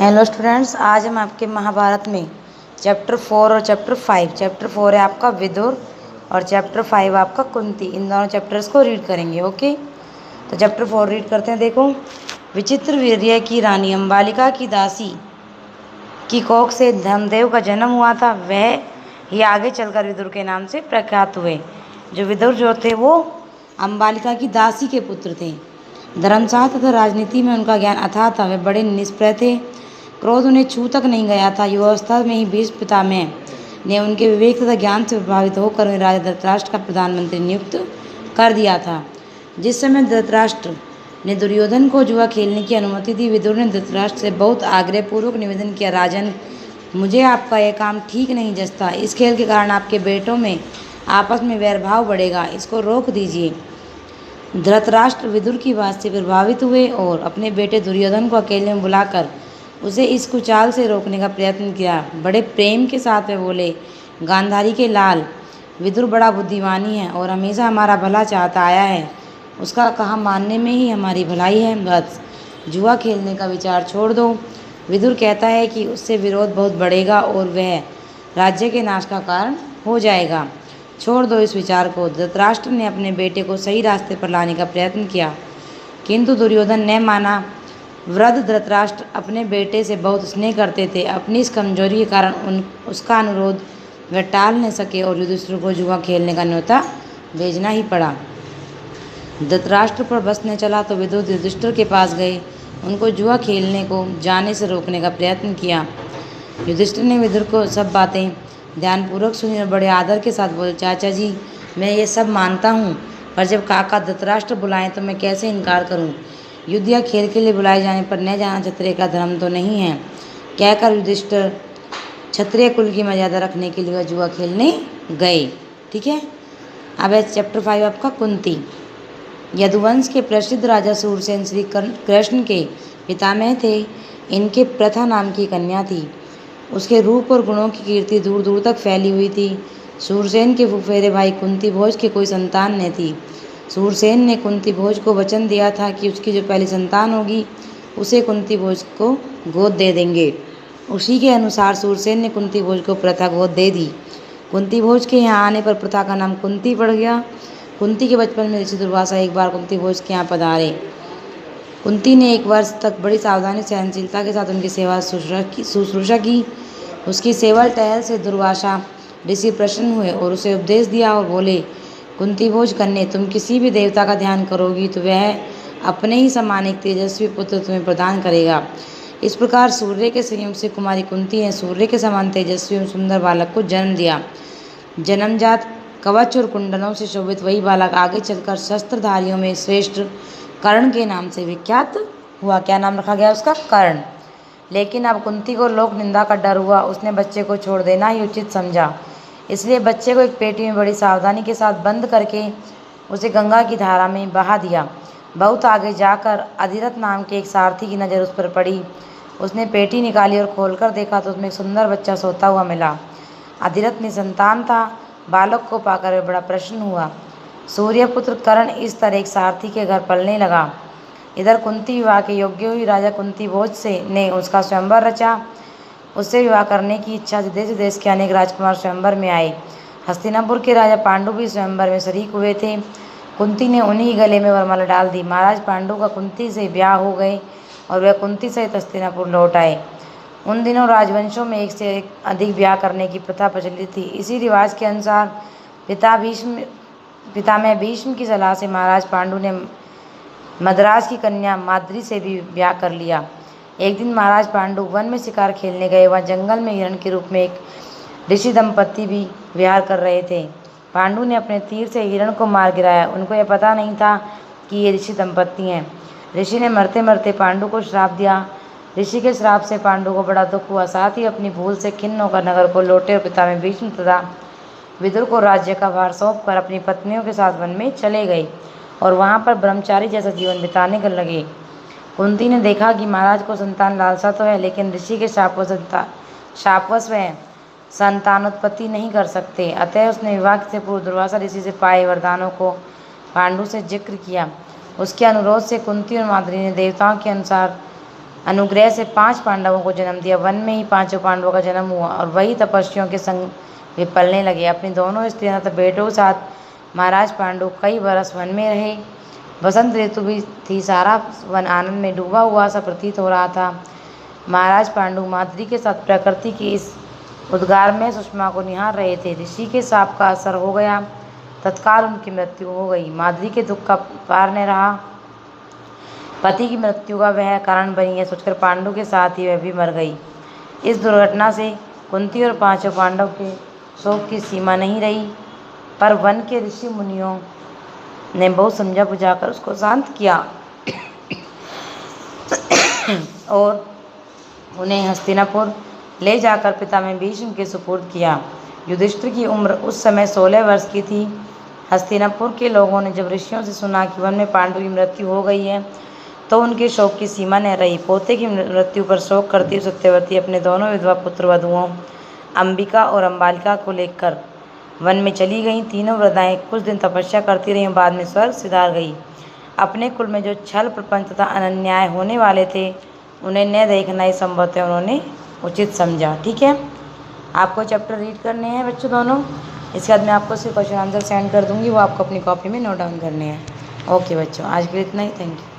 Hello students, आज हम आपके महाभारत में चैप्टर 4 और चैप्टर 5। चैप्टर 4 है आपका विदुर और चैप्टर 5 आपका कुंती। इन दोनों चैप्टर्स को रीड करेंगे। ओके, तो चैप्टर 4 रीड करते हैं। देखो, विचित्र वीर्य की रानी अंबालिका की दासी की कोख से धर्मदेव का जन्म हुआ था। वह ही आगे चलकर विदुर के नाम से प्रख्यात हुए। जो विदुर जो थे वो अंबालिका की दासी के पुत्र थे। धर्मशास्त्र तथा राजनीति में उनका ज्ञान अथाह था। वे बड़े निष्प्रय थे, क्रोध उन्हें छू तक नहीं गया था। युवावस्था में ही भीष्म पितामह ने उनके विवेक तथा ज्ञान से प्रभावित होकर उन्हें राजा धृतराष्ट्र का प्रधानमंत्री नियुक्त कर दिया था। जिस समय धृतराष्ट्र ने दुर्योधन को जुआ खेलने की अनुमति दी, विदुर ने धृतराष्ट्र से बहुत आग्रहपूर्वक निवेदन किया, राजन, मुझे आपका यह काम ठीक नहीं जचता। इस खेल के कारण आपके बेटों में आपस में वैरभाव बढ़ेगा, इसको रोक दीजिए। धृतराष्ट्र विदुर की बात से प्रभावित हुए और अपने बेटे दुर्योधन को अकेले में बुलाकर उसे इस कुचाल से रोकने का प्रयत्न किया। बड़े प्रेम के साथ वे बोले, गांधारी के लाल, विदुर बड़ा बुद्धिमानी है और हमेशा हमारा भला चाहता आया है। उसका कहा मानने में ही हमारी भलाई है। बस जुआ खेलने का विचार छोड़ दो। विदुर कहता है कि उससे विरोध बहुत बढ़ेगा और वह राज्य के नाश का कारण हो जाएगा। छोड़ दो इस विचार को। धृतराष्ट्र ने अपने बेटे को सही रास्ते पर लाने का प्रयत्न किया, किंतु दुर्योधन ने माना। वृद्ध धृतराष्ट्र अपने बेटे से बहुत स्नेह करते थे। अपनी इस कमजोरी के कारण उसका अनुरोध वह टाल न सके और युधिष्ठिर को जुआ खेलने का न्योता भेजना ही पड़ा। धृतराष्ट्र पर बस न चला तो विदुर युधिष्ठिर के पास गए, उनको जुआ खेलने को जाने से रोकने का प्रयत्न किया। युधिष्ठिर ने विदुर को सब बातें ध्यानपूर्वक सुनी और बड़े आदर के साथ बोले, चाचा जी, मैं ये सब मानता हूँ, पर जब काका धृतराष्ट्र बुलाएं तो मैं कैसे इनकार करूँ। युद्ध या खेल के लिए बुलाए जाने पर न जाना क्षत्रिय का धर्म तो नहीं है। कहकर युधिष्ठिर क्षत्रिय कुल की मर्यादा रखने के लिए वह जुआ खेलने गए। ठीक है, अब है चैप्टर 5 आपका कुंती। यदुवंश के प्रसिद्ध राजा सूरसेन श्री कृष्ण के पितामह थे। इनके प्रथा नाम की कन्या थी। उसके रूप और गुणों की कीर्ति दूर दूर तक फैली हुई थी। सूरसेन के फुफेरे भाई कुंती भोज के कोई संतान न थी। सूरसेन ने कुंती भोज को वचन दिया था कि उसकी जो पहली संतान होगी उसे कुंती भोज को गोद दे देंगे। उसी के अनुसार सूरसेन ने कुंती भोज को प्रथा गोद दे दी। कुंती भोज के यहाँ आने पर प्रथा का नाम कुंती पड़ गया। कुंती के बचपन में ऋषि दुर्वासा एक बार कुंती भोज के यहाँ पधारे। कुंती ने 1 वर्ष तक बड़ी सावधानी सहनशीलता के साथ उनकी सेवा शुश्रूषा की। उसकी सेवल टहल से दुर्वासा ऋषि प्रसन्न हुए और उसे उपदेश दिया और बोले, कुंती भोज कन्या, तुम किसी भी देवता का ध्यान करोगी तो वह अपने ही समान एक तेजस्वी पुत्र तुम्हें प्रदान करेगा। इस प्रकार सूर्य के संयोग से कुमारी कुंती ने सूर्य के समान तेजस्वी और सुंदर बालक को जन्म दिया। जन्मजात कवच और कुंडलों से शोभित वही बालक आगे चलकर शस्त्रधारियों में श्रेष्ठ कर्ण के नाम से विख्यात हुआ। क्या नाम रखा गया उसका? कर्ण। लेकिन अब कुंती को लोक निंदा का डर हुआ। उसने बच्चे को छोड़ देना ही उचित समझा। इसलिए बच्चे को एक पेटी में बड़ी सावधानी के साथ बंद करके उसे गंगा की धारा में बहा दिया। बहुत आगे जाकर अधिरथ नाम के एक सारथी की नज़र उस पर पड़ी। उसने पेटी निकाली और खोलकर देखा तो उसमें एक सुंदर बच्चा सोता हुआ मिला। अधिरथ निसंतान था। बालक को पाकर वह बड़ा प्रसन्न हुआ। सूर्यपुत्र कर्ण इस तरह एक सारथी के घर पलने लगा। इधर कुंती विवाह के योग्य हुई। राजा कुंती भोज से ने उसका स्वयंवर रचा। उससे विवाह करने की इच्छा से देश विदेश के अनेक राजकुमार स्वयंवर में आए। हस्तिनापुर के राजा पांडु भी स्वयंवर में शरीक हुए थे। कुंती ने उन्हीं गले में वरमाला डाल दी। महाराज पांडु का कुंती से ब्याह हो गए और वह कुंती सहित हस्तिनापुर लौट आए। उन दिनों राजवंशों में एक से एक अधिक ब्याह करने की प्रथा प्रचलित थी। इसी रिवाज के अनुसार पितामह भीष्म की सलाह से महाराज पांडु ने मद्रास की कन्या माद्री से भी ब्याह कर लिया। एक दिन महाराज पांडु वन में शिकार खेलने गए। वहाँ जंगल में हिरण के रूप में एक ऋषि दंपत्ति भी विहार कर रहे थे। पांडु ने अपने तीर से हिरण को मार गिराया। उनको यह पता नहीं था कि ये ऋषि दंपत्ति हैं। ऋषि ने मरते मरते पांडु को श्राप दिया। ऋषि के श्राप से पांडु को बड़ा दुख हुआ। साथ ही अपनी भूल से खिन्न होकर नगर को लौटे और पितामह भीष्म तथा विदुर को राज्य का भार सौंप कर अपनी पत्नियों के साथ वन में चले गए और वहाँ पर ब्रह्मचारी जैसा जीवन बिताने कर लगे। कुंती ने देखा कि महाराज को संतान लालसा तो है, लेकिन ऋषि के शापवश वह संतानोत्पत्ति नहीं कर सकते। अतः उसने विवाह से पूर्व दुर्वासा ऋषि से पाए वरदानों को पांडु से जिक्र किया। उसके अनुरोध से कुंती और माद्री ने देवताओं के अनुसार अनुग्रह से 5 पांडवों को जन्म दिया। वन में ही 5 पांडवों का जन्म हुआ और वही तपस्वियों के संग वे पलने लगे। अपनी दोनों स्त्रियों तथा बेटों के साथ महाराज पांडु कई बरस वन में रहे। बसंत ऋतु भी थी, सारा वन आनंद में डूबा हुआ सा प्रतीत हो रहा था। महाराज पांडु माद्री के साथ प्रकृति की इस उद्गार में सुषमा को निहार रहे थे। ऋषि के शाप का असर हो गया, तत्काल उनकी मृत्यु हो गई। माद्री के दुख का पार न रहा, पति की मृत्यु का वह कारण बनी है सोचकर पांडु के साथ ही वह भी मर गई। इस दुर्घटना से कुंती और 5 पांडव के शोक की सीमा नहीं रही, पर वन के ऋषि मुनियों ने बहुत समझा बुझाकर उसको शांत किया और उन्हें हस्तिनापुर ले जाकर पिता में भीष्म के सुपुर्द किया। युधिष्ठिर की उम्र उस समय 16 वर्ष की थी। हस्तिनापुर के लोगों ने जब ऋषियों से सुना कि वन में पांडु की मृत्यु हो गई है तो उनके शोक की सीमा न रही। पोते की मृत्यु पर शोक करती सत्यवती अपने दोनों विधवा पुत्र वधुओं अंबिका और अम्बालिका को लेकर वन में चली गईं। तीनों वृद्धाएं कुछ दिन तपस्या करती रहीं, बाद में स्वर्ग सिधार गई। अपने कुल में जो छल प्रपंच तथा अनन्याय होने वाले थे उन्हें न देखना ही संभवतः उन्होंने उचित समझा। ठीक है, आपको चैप्टर रीड करने हैं बच्चों दोनों। इसके बाद मैं आपको सिर्फ क्वेश्चन आंसर सेंड कर दूंगी, वो आपको अपनी कॉपी में नोट डाउन करने हैं। ओके बच्चों, आज के लिए इतना ही। Thank you.